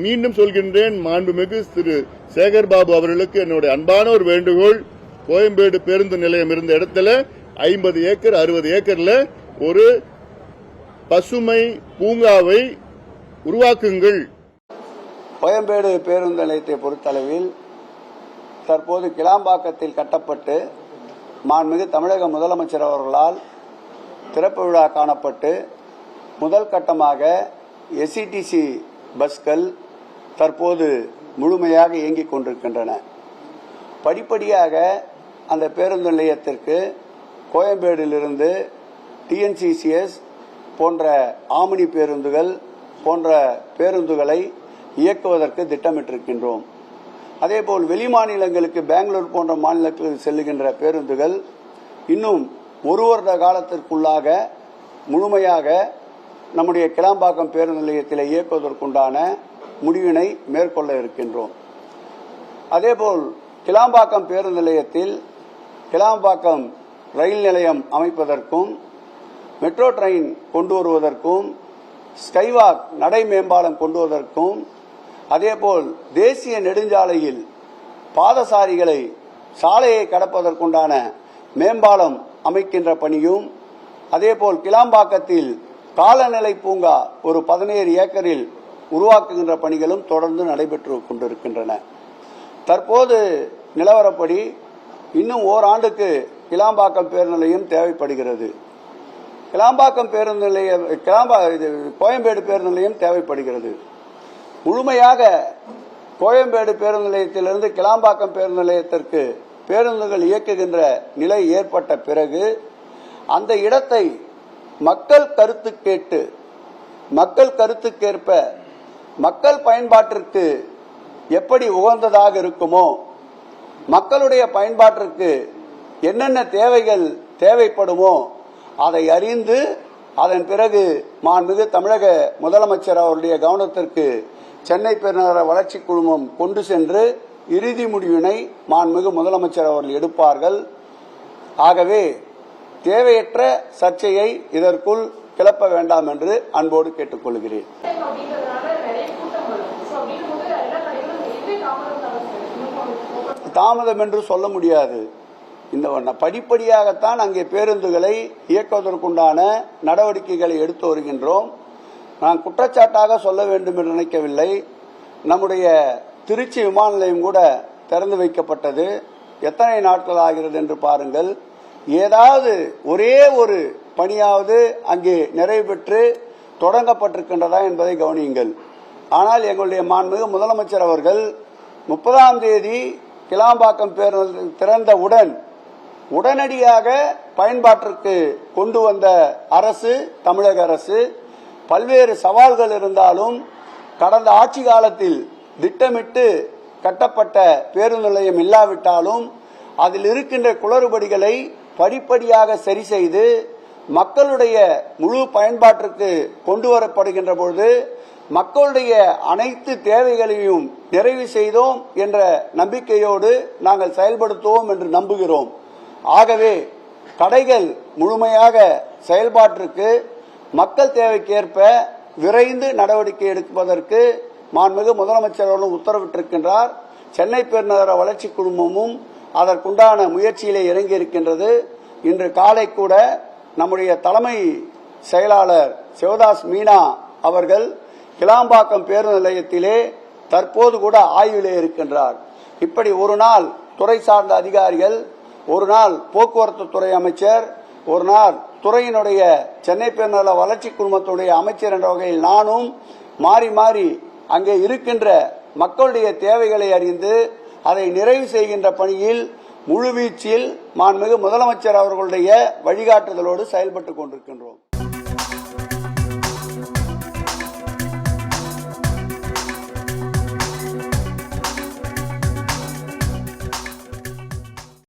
மீண்டும் சொல்கின்றேன், மாண்புமிகு திரு சேகர்பாபு அவர்களுக்கு என்னுடைய அன்பான ஒரு வேண்டுகோள், கோயம்பேடு பேருந்து நிலையம் இருந்த இடத்துல 50 ஏக்கர் 60 ஏக்கர்ல ஒரு பசுமை பூங்காவை உருவாக்குங்கள். கோயம்பேடு பேருந்து நிலையத்தை பொறுத்தளவில் தற்போது கிளாம்பாக்கத்தில் கட்டப்பட்டு மாண்புமிகு தமிழக முதலமைச்சர் அவர்களால் திறப்பு விழா காணப்பட்டு முதல் கட்டமாக எஸ்இடிசி பஸ்கள் தற்போது முழுமையாக இயங்கிக் கொண்டிருக்கின்றன. படிப்படியாக அந்த பேருந்து நிலையத்திற்கு கோயம்பேடிலிருந்து டிஎன்சிசிஎஸ் போன்ற ஆம்னி பேருந்துகள் போன்ற பேருந்துகளை இயக்குவதற்கு திட்டமிட்டிருக்கின்றோம். அதேபோல் வெளிமாநிலங்களுக்கு பெங்களூர் போன்ற மாநிலங்களுக்கு செல்லுகின்ற பேருந்துகள் இன்னும் ஒரு வருட காலத்திற்குள்ளாக முழுமையாக நம்முடைய கிளாம்பாக்கம் பேருந்து நிலையத்தில் இயக்குவதற்குண்டான முடிவினை மேற்கொள்ள இருக்கின்றோம். அதேபோல் கிளாம்பாக்கம் பேருந்து நிலையத்தில் கிளாம்பாக்கம் ரயில் நிலையம் அமைப்பதற்கும் மெட்ரோ ட்ரெயின் கொண்டு வருவதற்கும் ஸ்கைவாக் நடை மேம்பாலம் கொண்டு வருவதற்கும் அதேபோல் தேசிய நெடுஞ்சாலையில் பாதசாரிகளை சாலையை கடப்பதற்குண்டான மேம்பாலம் அமைக்கின்ற பணியும் அதேபோல் கிளாம்பாக்கத்தில் காலநிலை பூங்கா ஒரு 17 ஏக்கரில் உருவாக்குகின்ற பணிகளும் தொடர்ந்து நடைபெற்று கொண்டிருக்கின்றன. தற்போது நிலவரப்படி இன்னும் ஓராண்டுக்கு கிளாம்பாக்கம் பேருந்து நிலையம் தேவைப்படுகிறது. கிளாம்பாக்கம் பேருந்து நிலையம் கோயம்பேடு பேருந்து நிலையம் தேவைப்படுகிறது. முழுமையாக கோயம்பேடு பேருந்து நிலையத்திலிருந்து கிளாம்பாக்கம் பேருந்து நிலையத்திற்கு பேருந்துகள் இயக்குகின்ற நிலை ஏற்பட்ட பிறகு அந்த இடத்தை மக்கள் கருத்து கேட்டு மக்கள் கருத்துக்கேற்ப மக்கள் பயன்பாட்டிற்கு எப்படி உகந்ததாக இருக்குமோ, மக்களுடைய பயன்பாட்டிற்கு என்னென்ன தேவைகள் தேவைப்படுமோ அதை அறிந்து அதன் பிறகு மாண்புமிகு தமிழக முதலமைச்சர் அவருடைய கவனத்திற்கு சென்னை பெருநகர வளர்ச்சி குழுமம் கொண்டு சென்று இறுதி முடிவினை மாண்புமிகு முதலமைச்சர் அவர்கள் எடுப்பார்கள். ஆகவே தேவையற்ற சர்ச்சையை இதற்குள் கிளப்ப வேண்டாம் என்று அன்போடு கேட்டுக்கொள்கிறேன். தாமதம் என்று சொல்ல முடியாது. இந்த படிப்படியாகத்தான் அங்கே பேருந்துகளை இயக்குவதற்குண்டான நடவடிக்கைகளை எடுத்து வருகின்றோம். நான் குற்றச்சாட்டாக சொல்ல வேண்டும் என்று நினைக்கவில்லை. நம்முடைய திருச்சி விமான நிலையம் கூட திறந்து வைக்கப்பட்டது. எத்தனை நாட்கள் ஆகிறது என்று பாருங்கள். ஏதாவது ஒரே ஒரு பணியாவது அங்கே நிறைவு பெற்று தொடங்கப்பட்டிருக்கின்றதா என்பதை கவனியுங்கள். ஆனால் எங்களுடைய மாண்புமிகு முதலமைச்சர் அவர்கள் 30ஆம் தேதி கிளாம்பாக்கம் பேருந்து திறந்தவுடன் உடனடியாக பயன்பாட்டிற்கு கொண்டு வந்த அரசு தமிழக அரசு. பல்வேறு சவால்கள் இருந்தாலும் கடந்த ஆட்சி காலத்தில் திட்டமிட்டு கட்டப்பட்ட பேருந்து நிலையம் இல்லாவிட்டாலும் அதில் இருக்கின்ற குளறுபடிகளை படிப்படியாக சரி செய்து மக்களுடைய முழு பயன்பாட்டிற்கு கொண்டு வரப்படுகின்ற பொழுது மக்களுடைய அனைத்து தேவைகளையும் நிறைவு செய்தோம் என்ற நம்பிக்கையோடு நாங்கள் செயல்படுத்துவோம் என்று நம்புகிறோம். ஆகவே கடைகள் முழுமையாக செயல்பாட்டிற்கு மக்கள் தேவைக்கேற்ப விரைந்து நடவடிக்கை எடுப்பதற்கு மாண்புமிகு முதலமைச்சர் அவர்களும் உத்தரவிட்டிருக்கின்றார். சென்னை பெருநகர வளர்ச்சி குழுமமும் அதற்குண்டான முயற்சியிலே இறங்கி இருக்கின்றது. இன்று காலை கூட நம்முடைய தலைமை செயலாளர் சிவதாஸ் மீனா அவர்கள் கிளாம்பாக்கம் பேருந்து நிலையத்திலே தற்போது கூட ஆய்விலே இருக்கின்றார். இப்படி ஒரு நாள் துறை சார்ந்த அதிகாரிகள், ஒரு நாள் போக்குவரத்து துறை அமைச்சர், ஒரு நாள் துறையினுடைய சென்னை பெருநகர வளர்ச்சி குழுமத்துடைய அமைச்சர் என்ற வகையில் நானும் மாறி மாறி அங்கே இருக்கின்ற மக்களுடைய தேவைகளை அறிந்து அதை நிறைவு செய்கின்ற பணியில் முழுவீச்சில் மாண்புமிகு முதலமைச்சர் அவர்களுடைய வழிகாட்டுதலோடு செயல்பட்டுக் கொண்டிருக்கின்றோம்.